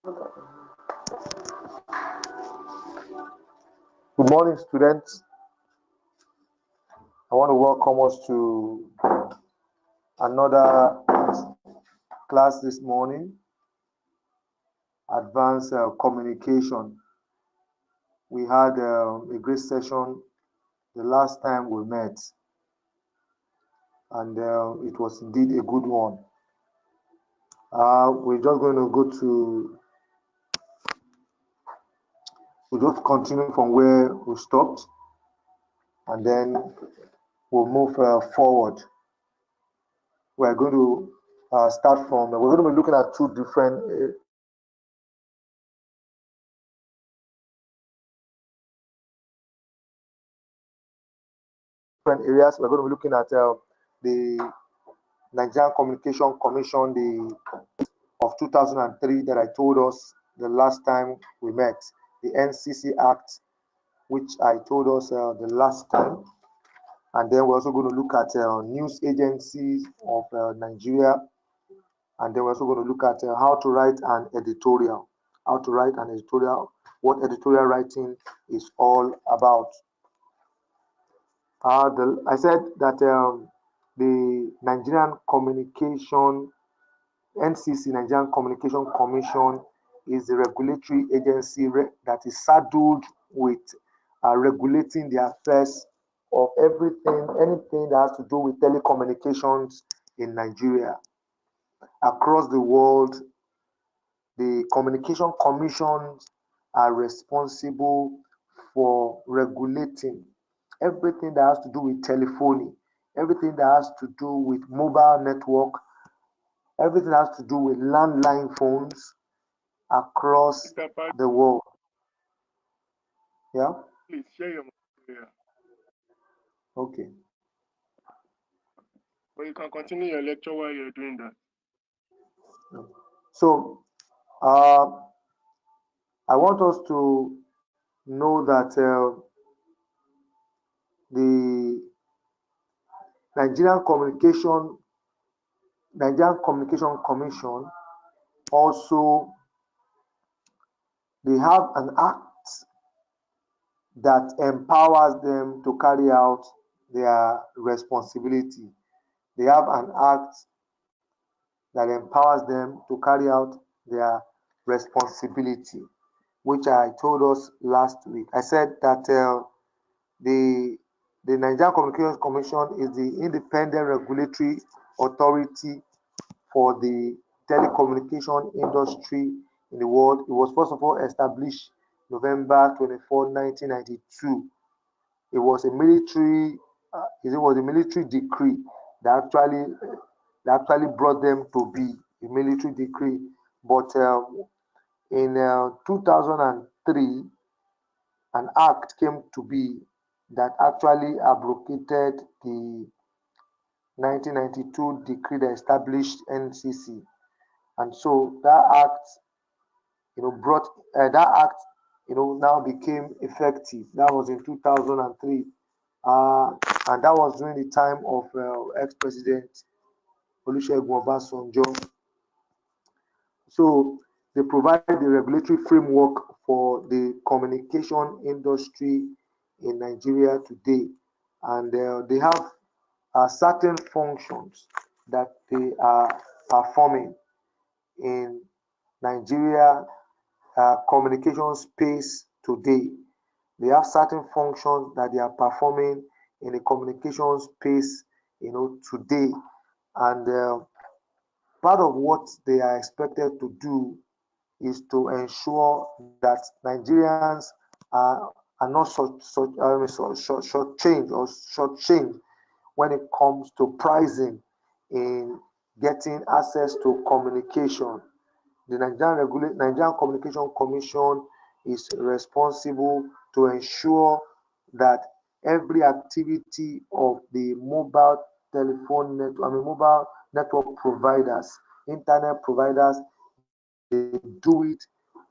Good morning, students. I want to welcome us to another class this morning, Advanced Communication. We had a great session the last time we met, and it was indeed a good one. We're just going to we'll just continue from where we stopped, and then we'll move forward. We're going to start from, we're going to be looking at two different areas. We're going to be looking at the Nigerian Communication Commission of 2003 that I told us the last time we met, the NCC Act, which I told us the last time. And then we're also going to look at news agencies of Nigeria. And then we're also going to look at how to write an editorial, what editorial writing is all about. I said that the Nigerian Nigerian Communication Commission is the regulatory agency that is saddled with regulating the affairs of anything that has to do with telecommunications in Nigeria. Across the world, the communication commissions are responsible for regulating everything that has to do with telephony, everything that has to do with mobile network, everything that has to do with landline phones across the world. Yeah? Please share your material. Okay. But you can continue your lecture while you're doing that. So, I want us to know that the Nigerian Communication Commission also, they have an act that empowers them to carry out their responsibility. They have an act that empowers them to carry out their responsibility, which I told us last week. I said that the Nigerian Communications Commission is the independent regulatory authority for the telecommunication industry in the world. It was first of all established November 24, 1992. It was a military decree that actually brought them to be a military decree. But in 2003, an act came to be that actually abrogated the 1992 decree that established NCC, and so that act, now became effective. That was in 2003, and that was during the time of ex-president Olusegun Obasanjo. So they provide the regulatory framework for the communication industry in Nigeria today, and they have certain functions that they are performing in Nigeria communication space today. They have certain functions that they are performing in the communication space, today, and part of what they are expected to do is to ensure that Nigerians are not shortchanged when it comes to pricing in getting access to communication. The Nigerian Communication Commission is responsible to ensure that every activity of the mobile network providers, internet providers, they do it,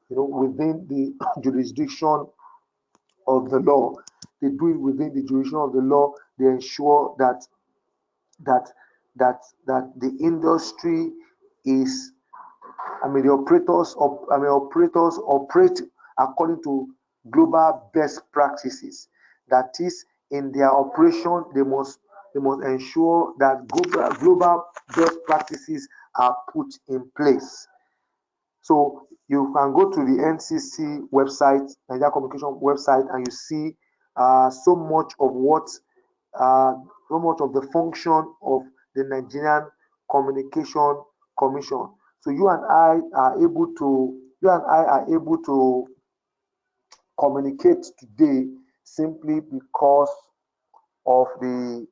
within the jurisdiction of the law. They do it within the jurisdiction of the law. They ensure that the industry is operators operate according to global best practices. That is, in their operation, they must ensure that global best practices are put in place. So you can go to the NCC website, Nigeria Communication website, and you see so much of uh, so much of the function of the Nigerian Communication Commission. So you and I are able to communicate today simply because of the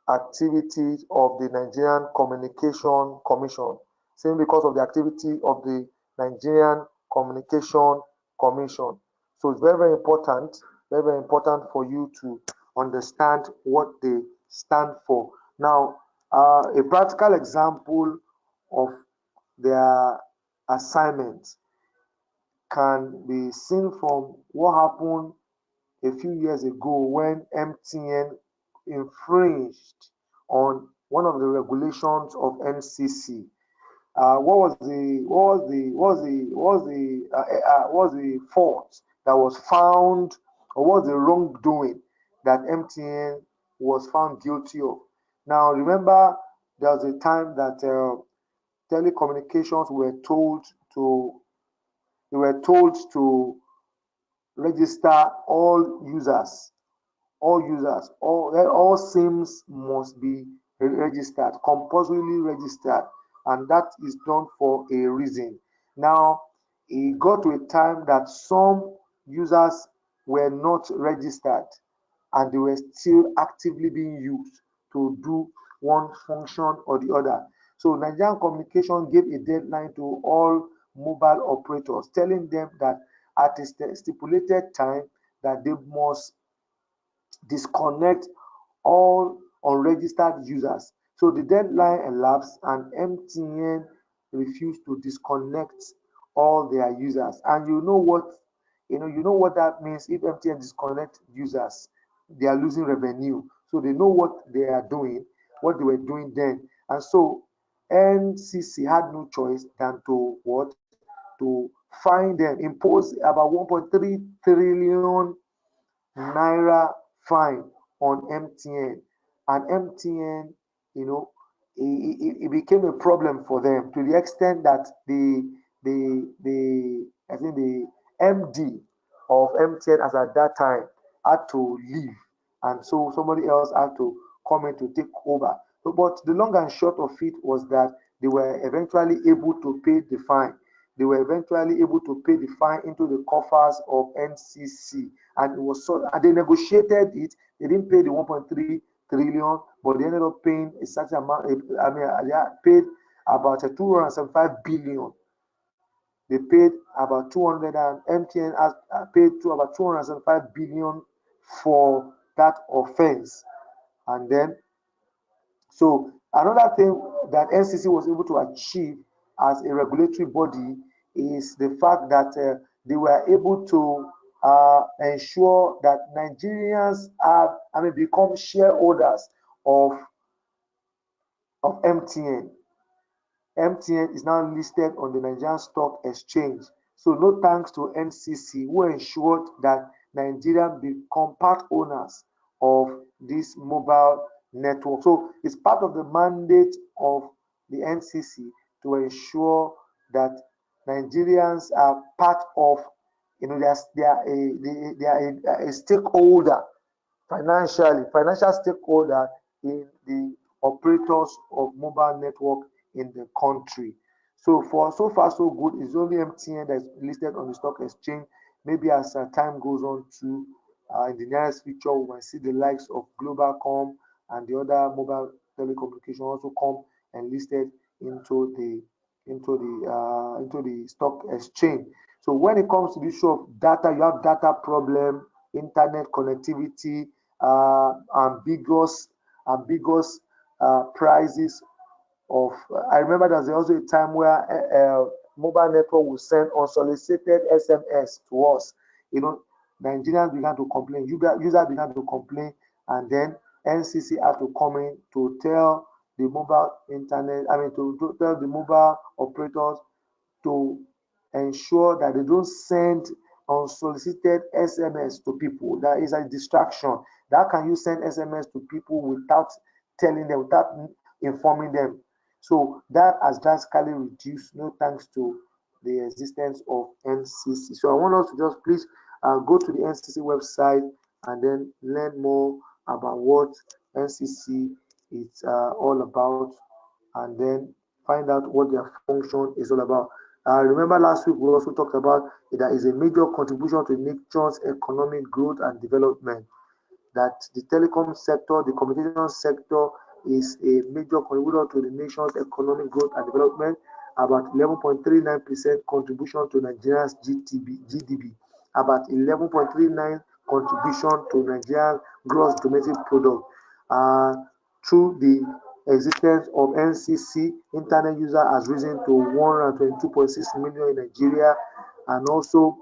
activities of the Nigerian Communication Commission, simply because of the activity of the Nigerian Communication Commission. So it's very, very, very important for you to understand what they stand for. Now, a practical example of their assignment can be seen from what happened a few years ago when MTN infringed on one of the regulations of NCC. What was the fault that was found, or what was the wrongdoing that MTN was found guilty of? Now, remember, there was a time that telecommunications were told to register all SIMs must be registered, compulsorily registered, and that is done for a reason. Now, it got to a time that some users were not registered and they were still actively being used to do one function or the other. So Nigerian Communication gave a deadline to all mobile operators, telling them that at a stipulated time that they must disconnect all unregistered users. So the deadline elapsed and MTN refused to disconnect all their users. And you know what that means. If MTN disconnect users, they are losing revenue. So they know what they are doing, what they were doing then. And so NCC had no choice than to what? To fine them, impose about 1.3 trillion naira fine on MTN, and MTN, you know, it became a problem for them to the extent that the I think the MD of MTN as at that time had to leave, and so somebody else had to come in to take over. But the long and short of it was that they were eventually able to pay the fine. They were eventually able to pay the fine into the coffers of NCC, and it was so, and they negotiated it. They didn't pay the 1.3 trillion, but they ended up paying a certain amount. They paid about 275 billion. They paid about 200, and MTN has paid to about 275 billion for that offense. And then, so another thing that NCC was able to achieve as a regulatory body is the fact that they were able to ensure that Nigerians become shareholders of MTN. MTN is now listed on the Nigerian Stock Exchange. So no thanks to NCC, who ensured that Nigerians become part owners of this mobile network. So it's part of the mandate of the NCC to ensure that Nigerians are part of, they are a stakeholder, financial stakeholder in the operators of mobile network in the country. So far so good. It's only MTN that is listed on the stock exchange. Maybe as time goes on to in the nearest future, we might see the likes of Globalcom and the other mobile telecommunication also come and listed into the stock exchange. So when it comes to the issue of data, you have data problem, internet connectivity, ambiguous prices of. I remember there's also a time where mobile network will send unsolicited SMS to us. Nigerians began to complain, users began to complain, and then NCC had to come in to tell the mobile internet, to tell the mobile operators to ensure that they don't send unsolicited SMS to people. That is a distraction. How can you send SMS to people without telling them, without informing them? So that has drastically reduced, no thanks to the existence of NCC. So I want us to just please go to the NCC website and then learn more about what NCC is all about, and then find out what their function is all about. Remember last week we also talked about that is a major contribution to the nation's economic growth and development. That the telecom sector, the communication sector is a major contributor to the nation's economic growth and development, about 11.39% contribution to Nigeria's GDP, about 11.39 contribution to Nigeria's gross domestic product. Through the existence of NCC, internet user has risen to 122.6 million in Nigeria, and also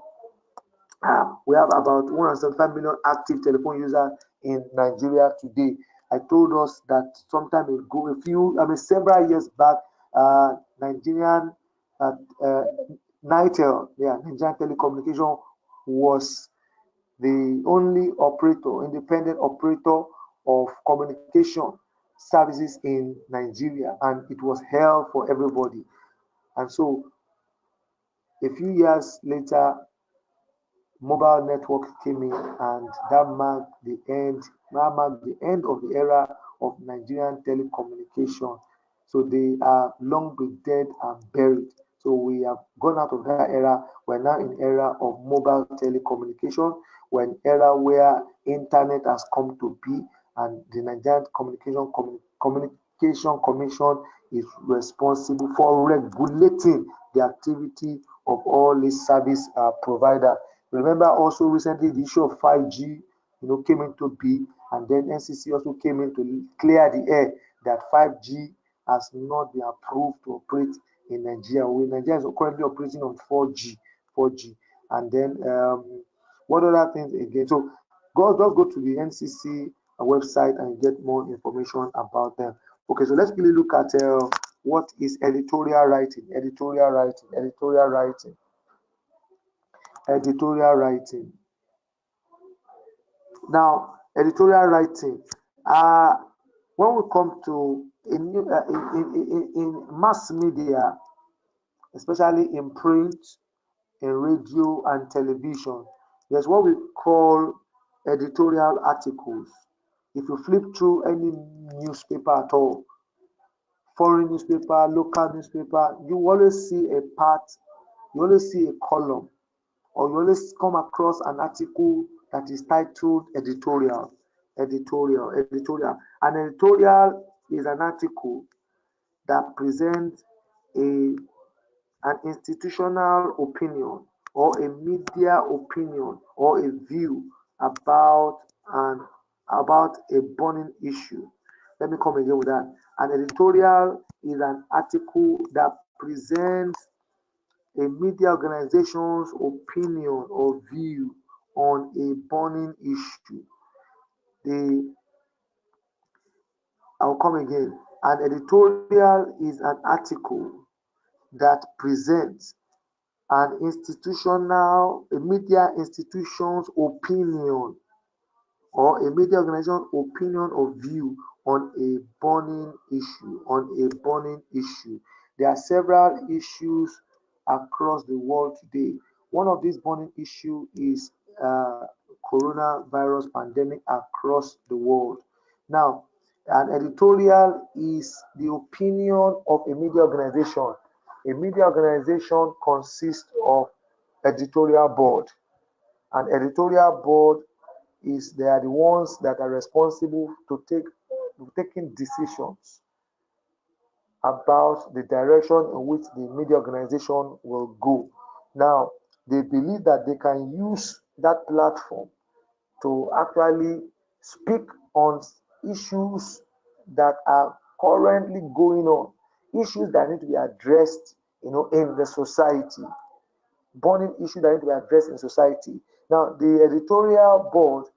we have about 175 million active telephone users in Nigeria today. I told us that sometime ago, several years back, Nigerian Nitel, Nigerian Telecommunication, was the only operator, independent operator of communication services in Nigeria, and it was held for everybody. And so, a few years later, mobile network came in, and that marked the end of the era of Nigerian telecommunication. So they are long been dead and buried. So we have gone out of that era. We're now in era of mobile telecommunication. We're in era where internet has come to be, and the Nigerian Communication Commission is responsible for regulating the activity of all these service providers. Remember also recently the issue of 5G, came into be, and then NCC also came in to clear the air that 5G has not been approved to operate in Nigeria. Nigeria is currently operating on 4G, and then what other things again? So just go to the NCC website and get more information about them. Okay, so let's really look at what is editorial writing. Editorial writing. Now, editorial writing. When we come to in mass media, especially in print, in radio and television, there's what we call editorial articles. If you flip through any newspaper at all, foreign newspaper, local newspaper, you always see a part, you always see a column, or you always come across an article that is titled editorial. An editorial is an article that presents an institutional opinion or a media opinion or a view about a burning issue. Let me come again with that. An editorial is an article that presents a media organization's opinion or view on a burning issue. I'll come again. An editorial is an article that presents a media institution's opinion or a media organization's opinion or view on a burning issue. There are several issues across the world today. One of these burning issues is coronavirus pandemic across the world. Now, an editorial is the opinion of a media organization. A media organization consists of editorial board. An editorial board they are the ones that are responsible to taking decisions about the direction in which the media organization will go. Now, they believe that they can use that platform to actually speak on issues that are currently going on, issues that need to be addressed, in the society, burning issues that need to be addressed in society. Now, the editorial board,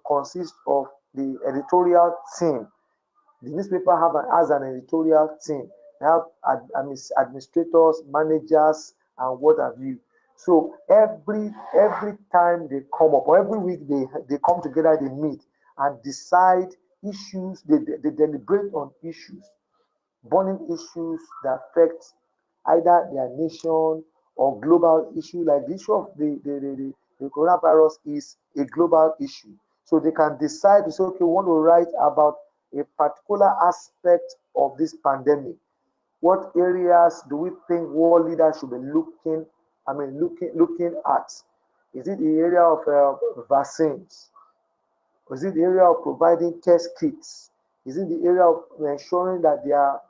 consists of the editorial team. The newspaper has an editorial team. They have administrators, managers, and what have you. So every time they come up, or every week they come together, they meet and decide issues. They deliberate on issues, burning issues that affect either their nation or global issue. Like the issue of the coronavirus is a global issue. So they can decide to say, okay, we want to write about a particular aspect of this pandemic. What areas do we think world leaders should be looking at? Is it the area of vaccines? Is it the area of providing test kits? Is it the area of ensuring that there are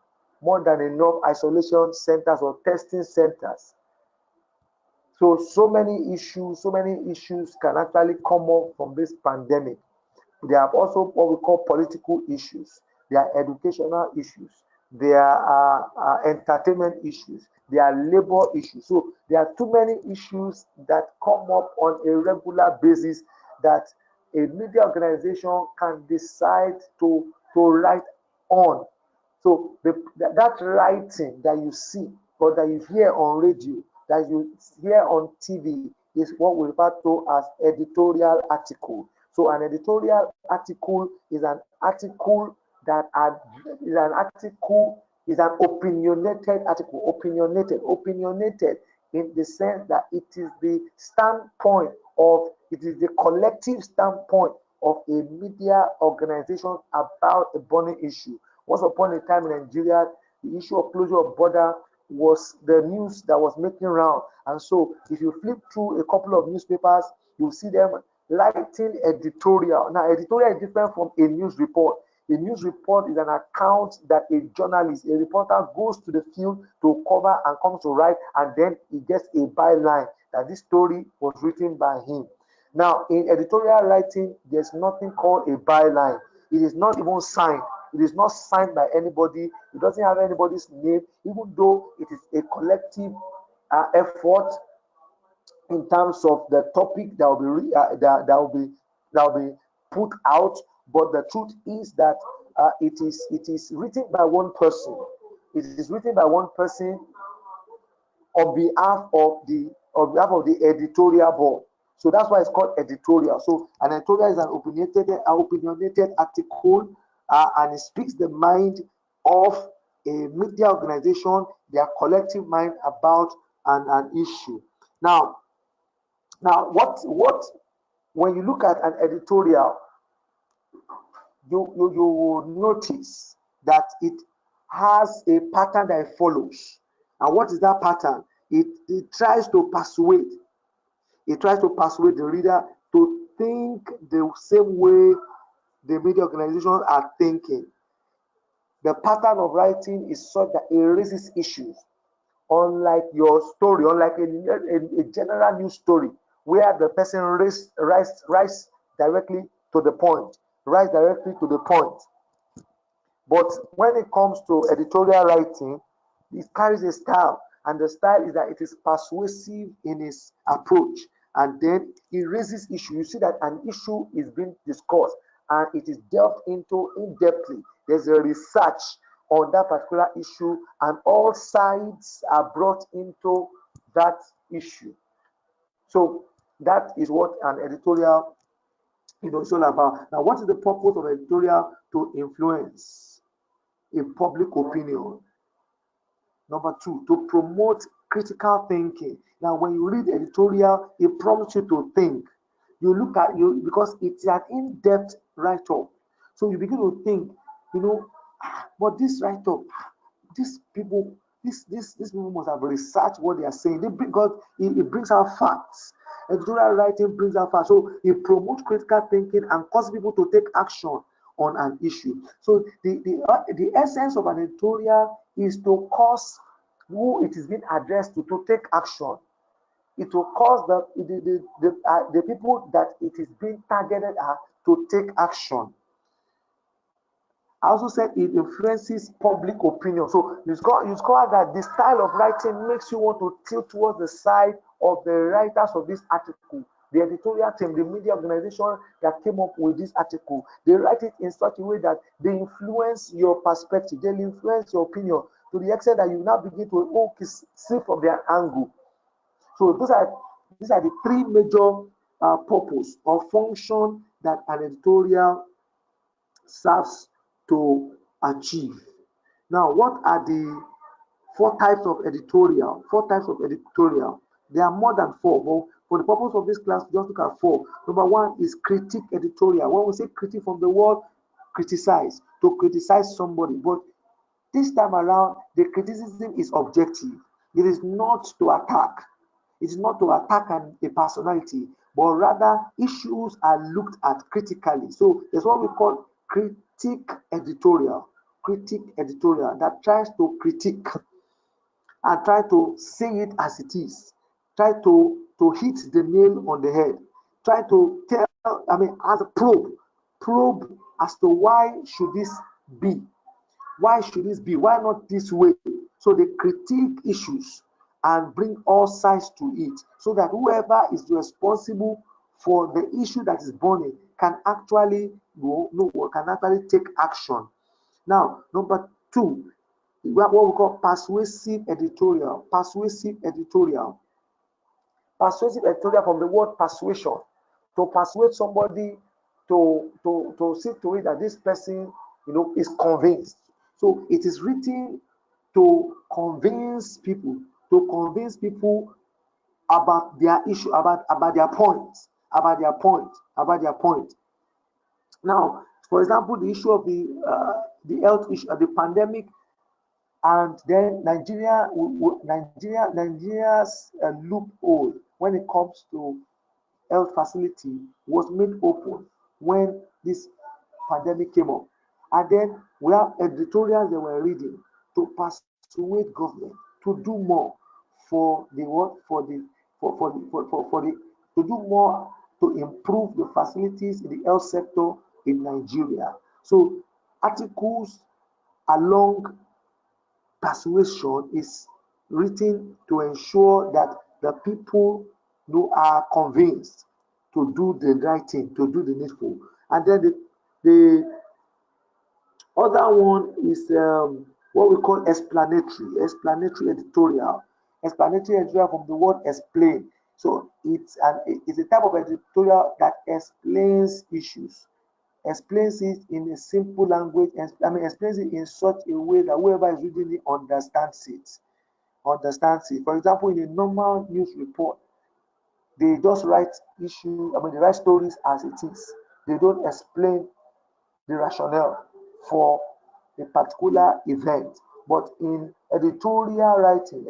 more than enough isolation centers or testing centers? So many issues can actually come up from this pandemic. There are also what we call political issues. There are educational issues. There are entertainment issues. There are labor issues. So there are too many issues that come up on a regular basis that a media organization can decide to write on. So that writing that you see or that you hear on radio, that you hear on TV, is what we refer to as editorial article. So an editorial article is an article is an opinionated article, opinionated in the sense that it is the standpoint of, it is the collective standpoint of a media organization about a burning issue. Once upon a time in Nigeria, the issue of closure of border was the news that was making round. And so if you flip through a couple of newspapers, you'll see them writing editorial. Now, editorial is different from a news report. A news report is an account that a journalist, a reporter goes to the field to cover and comes to write, and then he gets a byline that this story was written by him. Now, in editorial writing, there's nothing called a byline. It is not even signed. It is not signed by anybody. It doesn't have anybody's name, even though it is a collective effort in terms of the topic that will be put out. But the truth is that it is written by one person. It is written by one person on behalf of the editorial board. So that's why it's called editorial. So an editorial is an opinionated article, and it speaks the mind of a media organization, their collective mind about an issue. Now what when you look at an editorial, you will notice that it has a pattern that it follows. And what is that pattern? It tries to persuade. It tries to persuade the reader to think the same way the media organizations are thinking. The pattern of writing is such that it raises issues. Unlike your story, unlike a general news story, where the person writes directly to the point, writes directly to the point. But when it comes to editorial writing, it carries a style, and the style is that it is persuasive in its approach, and then it raises issue. You see that an issue is being discussed, and it is delved into in-depthly. There's a research on that particular issue, and all sides are brought into that issue. So that is what an editorial is all about. Now, what is the purpose of editorial? To influence a public opinion. Number two, to promote critical thinking. Now, when you read editorial, it prompts you to think. You look at you because it's an in-depth write-up. So you begin to think, but this write-up, these people must have researched what they are saying. Because it brings out facts. Editorial writing brings out facts. So it promotes critical thinking and causes people to take action on an issue. So the essence of an editorial is to cause who it is being addressed to take action. It will cause the people that it is being targeted at to take action. I also said it influences public opinion. So you discover that the style of writing makes you want to tilt towards the side of the writers of this article. The editorial team, the media organization that came up with this article, they write it in such a way that they influence your perspective, they influence your opinion to the extent that you now begin to see from their angle. So these are the three major purpose or function that an editorial serves to achieve. Now, what are the four types of editorial? Four types of editorial. There are more than four, but for the purpose of this class, just look at four. Number one is critique editorial. When we say critique, from the word criticize, to criticize somebody. But this time around, the criticism is objective. It is not to attack. It is not to attack a personality, but rather issues are looked at critically. So it's what we call critique editorial. Critique editorial that tries to critique and try to say it as it is. Try to hit the nail on the head. Try to tell, as a probe as to why should this be? Why should this be? Why not this way? So they critique issues and bring all sides to it so that whoever is responsible for the issue that is burning can actually take action. Now, number two, what we call persuasive editorial. Persuasive editorial. Persuasive editorial from the word persuasion. To persuade somebody to see to it that this person, is convinced. So it is written to convince people, about their issue, about their point, about their point. Now, for example, the issue of the health issue, the pandemic, and then Nigeria's loophole when it comes to health facility was made open when this pandemic came up. And then we have editorials they were reading to persuade government to do more for the what for the to do more to improve the facilities in the health sector in Nigeria. So articles along persuasion is written to ensure that the people who are convinced to do the right thing, to do the needful. And then the other one is what we call explanatory editorial. Explanatory editorial from the word explain. So it's a type of editorial that explains issues, explains it in a simple language, explains it in such a way that whoever is reading it understands it. For example, in a normal news report, they just write they write stories as it is. They don't explain the rationale for a particular event. But in editorial writing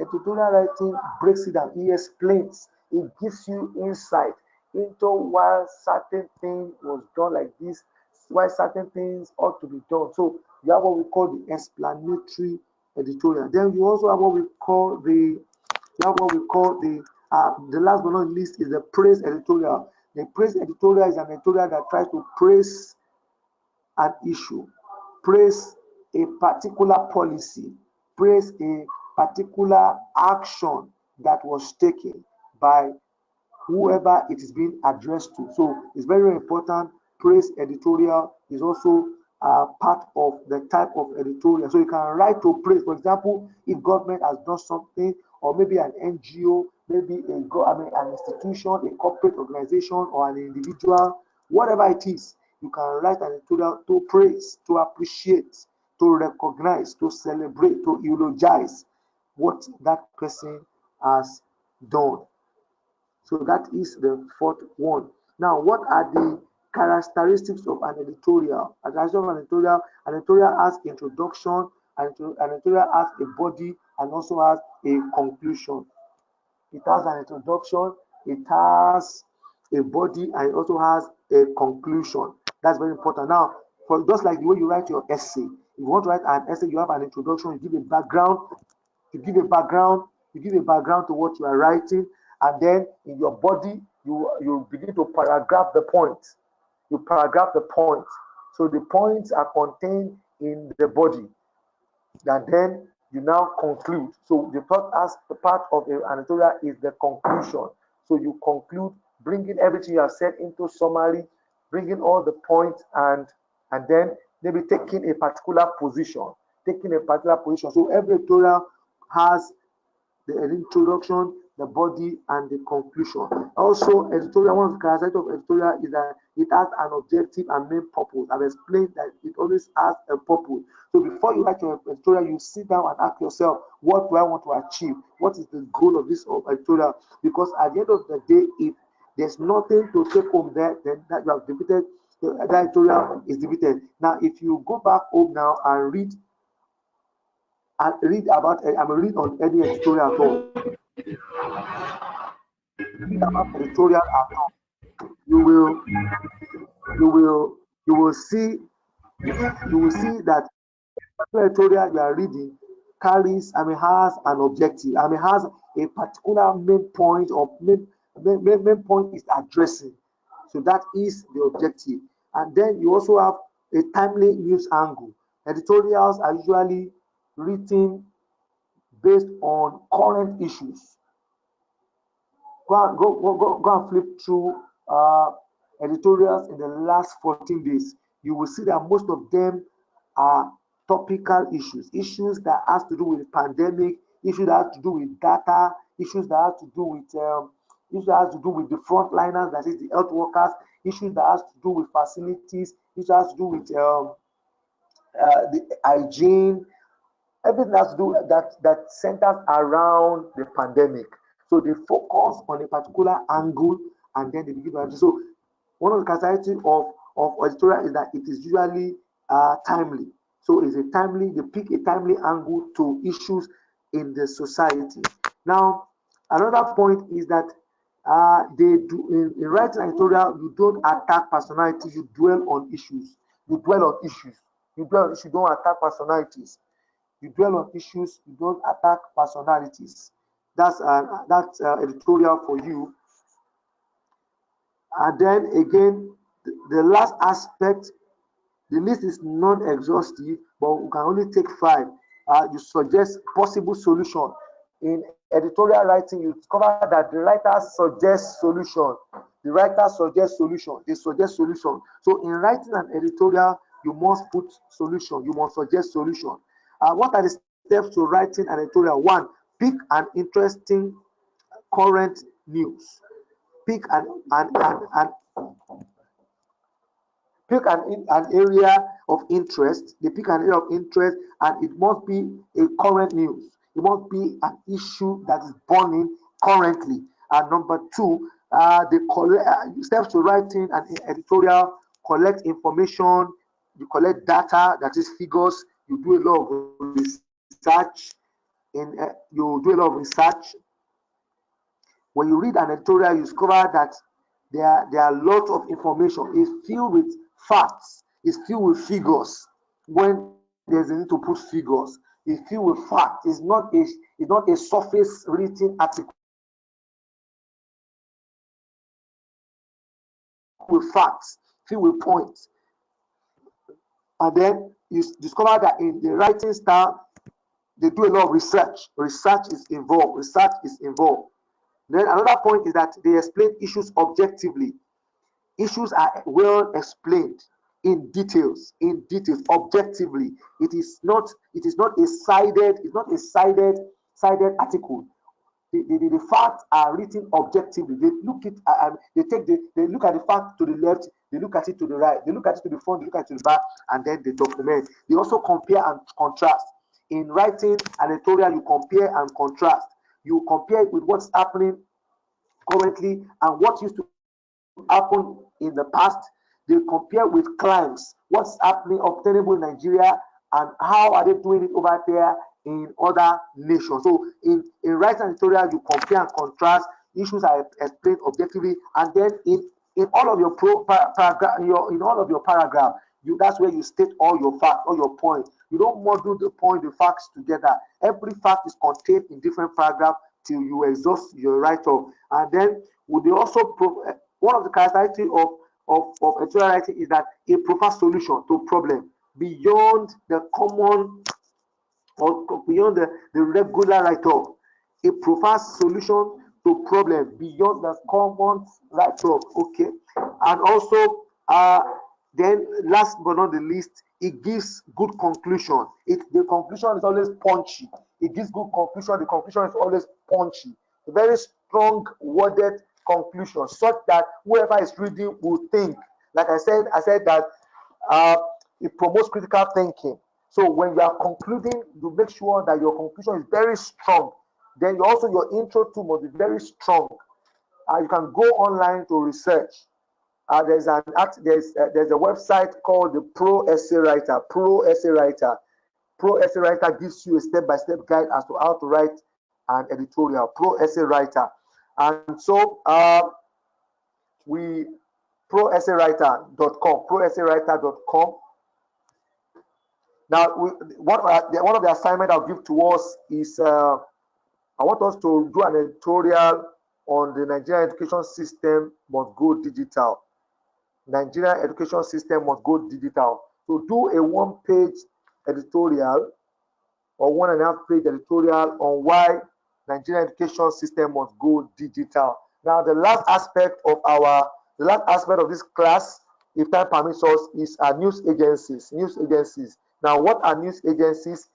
breaks it down. It explains, it gives you insight into why certain thing was done like this, why certain things ought to be done. So you have what we call the explanatory editorial. Then you also have what we call the last but not least is the praise editorial. The praise editorial is an editorial that tries to praise an issue, praise a particular policy, praise a particular action that was taken by whoever it is being addressed to. So it's very, very important. Praise editorial is also part of the type of editorial. So you can write to praise. For example, if government has done something, or maybe an NGO, maybe an institution, a corporate organization, or an individual, whatever it is, you can write an editorial to praise, to appreciate, to recognize, to celebrate, to eulogize what that person has done. So that is the fourth one. Now, what are the characteristics of an editorial? An editorial has introduction, an editorial has a body, and also has a conclusion. It has an introduction, it has a body, and it also has a conclusion. That's very important. Now, for just like the way you write your essay, if you want to write an essay, you have an introduction, you give a background, you give a background to what you are writing, and then in your body, you begin to paragraph the point. You paragraph the point. So the points are contained in the body. And then you now conclude. So the part of an editorial is the conclusion. So you conclude, bringing everything you have said into summary, bringing all the points, and then maybe taking a particular position. So every editorial has the introduction, the body, and the conclusion. Also, editorial, one of the characteristics of editorial is that it has an objective and main purpose. I've explained that it always has a purpose. So before you write your editorial, you sit down and ask yourself, what do I want to achieve? What is the goal of this editorial? Because at the end of the day, if there's nothing to take home there, then that you have defeated, the editorial is defeated. Now, if you go back home now and read about, I'm read on any editorial at all. Read about editorial at all. You will you will see that the editorial you are reading carries, has an objective. Has a particular main point, or main point is addressing. So that is the objective. And then you also have a timely news angle. Editorials are usually written based on current issues. Go and flip through editorials in the last 14 days. You will see that most of them are topical issues that has to do with pandemic, issues that have to do with data, issues that have to do with the frontliners, that is the health workers, issues that has to do with facilities, issues that has to do with the hygiene, everything has to do that centers around the pandemic. So they focus on a particular angle, and then they begin to. So one of the characteristics of editorial is that it is usually timely. So it's a timely, they pick a timely angle to issues in the society. Now, another point is that they do in writing editorial, you don't attack personalities, you dwell on issues. You dwell on issues. You don't attack personalities. You dwell on issues, you don't attack personalities. That's editorial for you. And then again, the last aspect, the list is non-exhaustive, but we can only take 5. You suggest possible solution. In editorial writing, you discover that the writer suggests solution. The writer suggests solution. They suggest solution. So in writing an editorial, you must put solution. You must suggest solution. What are the steps to writing an editorial? 1, pick an interesting current news. Pick an area of interest. They pick an area of interest, and it must be a current news. It must be an issue that is burning currently. And number 2, the steps to writing an editorial: collect information, you collect data, that is figures, you do a lot of research. You do a lot of research. When you read an editorial, you discover that there are lots of information. It's filled with facts. It's filled with figures. When there's a need to put figures, it's filled with facts. It's not a surface written article. With facts, filled with points. And then you discover that in the writing style, they do a lot of research. Research is involved. Then another point is that they explain issues objectively. Issues are well explained in details, objectively. It is not a sided article. The facts are written objectively. They look at the fact to the left, they look at it to the right, they look at it to the front, they look at it to the back, and then they document. They also compare and contrast. In writing an editorial, you compare and contrast. You compare it with what's happening currently and what used to happen in the past. They compare with climes, what's happening, obtainable in Nigeria, and how are they doing it over there in other nations. So in writing an editorial, you compare and contrast. Issues are explained objectively, and then in all of your paragraph, that's where you state all your facts, all your points. You don't model the facts together. Every fact is contained in different paragraphs till you exhaust your write-up. And then would they also one of the characteristics of editorial writing is that it provides solution to problem beyond the common or beyond the regular write-up. It provides solution to problem beyond the common write-up. Okay, and also then last but not the least, it gives good conclusion. The conclusion is always punchy. It gives good conclusion. The conclusion is always punchy. very strong worded conclusion, such that whoever is reading will think. Like I said that it promotes critical thinking. So when you are concluding, you make sure that your conclusion is very strong. Then also your intro too must be very strong. You can go online to research. There's a website called the Pro Essay Writer. Pro Essay Writer. Pro Essay Writer gives you a step-by-step guide as to how to write an editorial. Pro Essay Writer. And so we proessaywriter.com. Proessaywriter.com. Now, one of the assignments I'll give to us is I want us to do an editorial on the Nigerian education system must go digital. Nigerian education system must go digital. So do a one-page editorial or 1.5-page editorial on why Nigerian education system must go digital. Now, the last aspect of this class, if time permits us, is news agencies. News agencies. Now, what are news agencies?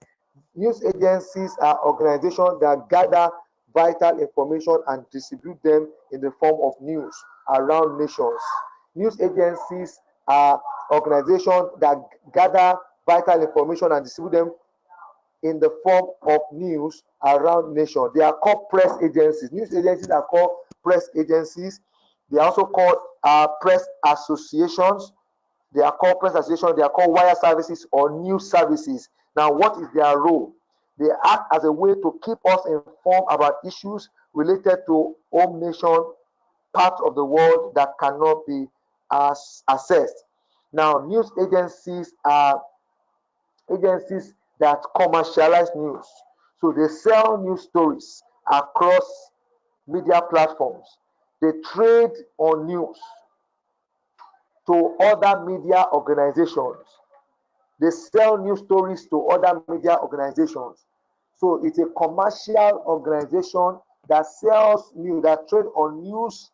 News agencies are organizations that gather vital information and distribute them in the form of news around nations. News agencies are organizations that gather vital information and distribute them in the form of news around nations. They are called press agencies. News agencies are called press agencies. They are also called press associations. They are called press associations. They are called wire services or news services. Now, what is their role? They act as a way to keep us informed about issues related to home nation, parts of the world that cannot be assessed. Now, news agencies are agencies that commercialize news. So they sell news stories across media platforms. They trade on news to other media organizations. They sell news stories to other media organizations. So it's a commercial organization that sells news, that trade on news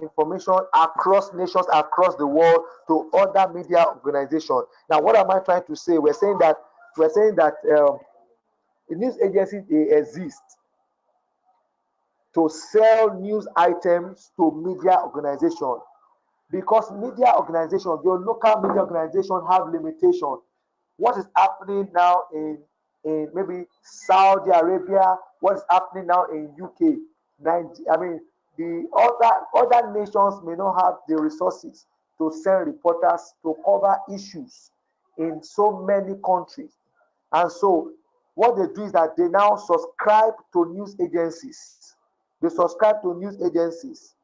information across nations, across the world to other media organizations. Now, what am I trying to say? We're saying that the news agencies, they exist to sell news items to media organizations, because media organizations, your local media organizations, have limitations. What is happening now in maybe Saudi Arabia, what is happening now in UK, the other nations may not have the resources to send reporters to cover issues in so many countries. And so what they do is that they now subscribe to news agencies. They subscribe to news agencies.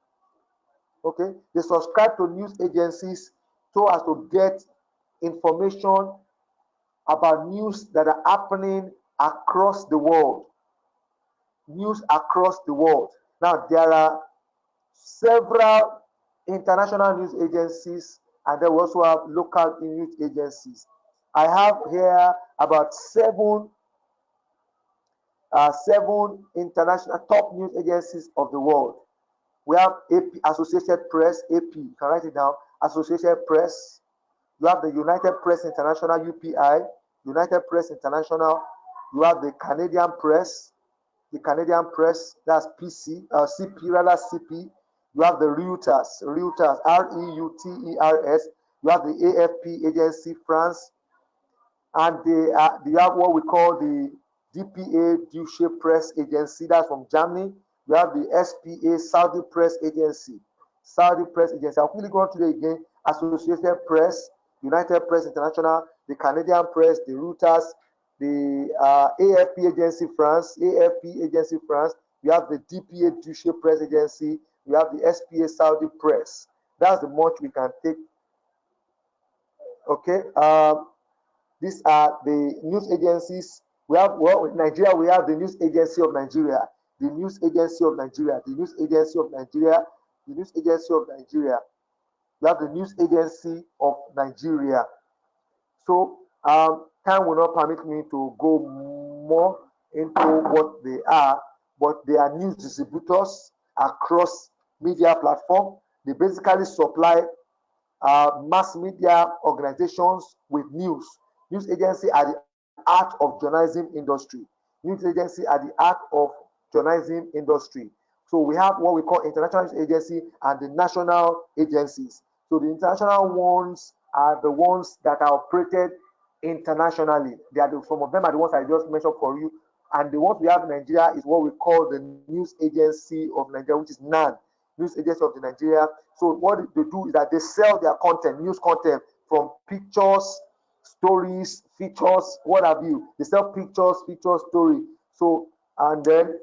Okay, they subscribe to news agencies so as to get information about news that are happening across the world. News across the world. Now, there are several international news agencies, and then we also have local news agencies. I have here about seven international top news agencies of the world. We have AP, Associated Press, AP, you can write it down, Associated Press. You have the United Press International, UPI, United Press International. You have the Canadian Press, that's PC, CP. You have the Reuters, Reuters. You have the AFP agency, France, and you have what we call the DPA, Deutsche Press Agency, that's from Germany. You have the SPA, Saudi Press Agency. I'll quickly go on today again. Associated Press, United Press International, the Canadian Press, the Reuters, the AFP Agency France. You have the DPA, Deutsche Press Agency. You have the SPA, Saudi Press. That's the much we can take. Okay. These are the news agencies. We have, well, in Nigeria, we have the News Agency of Nigeria, the News Agency of Nigeria, the News Agency of Nigeria, the News Agency of Nigeria. We have the News Agency of Nigeria. So time will not permit me to go more into what they are, but they are news distributors across media platform. They basically supply mass media organizations with news. News agency are the art of journalism industry. News agency are the art of journalism industry. So we have what we call international news agency and the national agencies. So the international ones are the ones that are operated internationally. They are some of them are the ones I just mentioned for you. And the ones we have in Nigeria is what we call the News Agency of Nigeria, which is NAN, News Agency of the Nigeria. So what they do is that they sell their content, news content, from pictures, stories, features, what have you. They sell pictures, story. So and then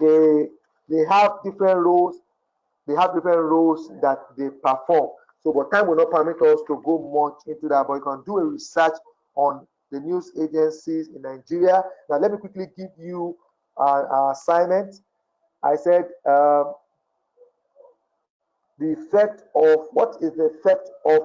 they they have different roles. They have different roles that they perform. So, but time will not permit us to go much into that. But you can do a research on the news agencies in Nigeria. Now, let me quickly give you an assignment. I said the effect of what is the effect of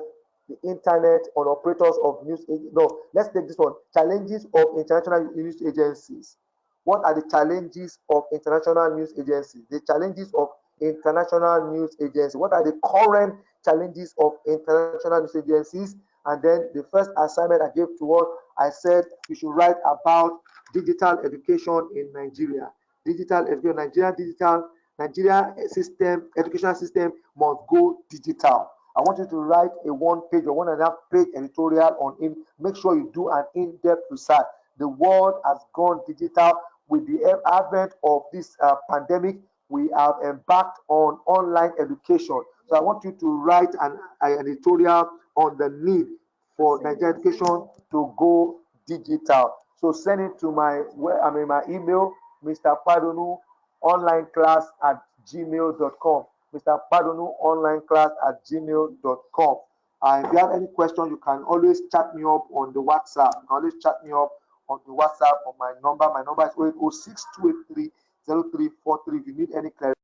the internet on operators of news agencies. No, let's take this one. Challenges of international news agencies. What are the challenges of international news agencies? The challenges of international news agencies. What are the current challenges of international news agencies? And then the first assignment I gave to us, I said you should write about digital education in Nigeria. Digital education, Nigeria system, educational system must go digital. I want you to write a 1 page or 1.5 page editorial on it. Make sure you do an in-depth research. The world has gone digital with the advent of this pandemic. We have embarked on online education. So I want you to write an editorial on the need for Nigerian education to go digital. So send it to my email, Mr. Padonu onlineclass@gmail.com. Mr. Padonu onlineclass@gmail.com. And if you have any question, you can always chat me up on the WhatsApp. You can always chat me up on the WhatsApp on my number. My number is 0806 283 0343. If you need any clarification.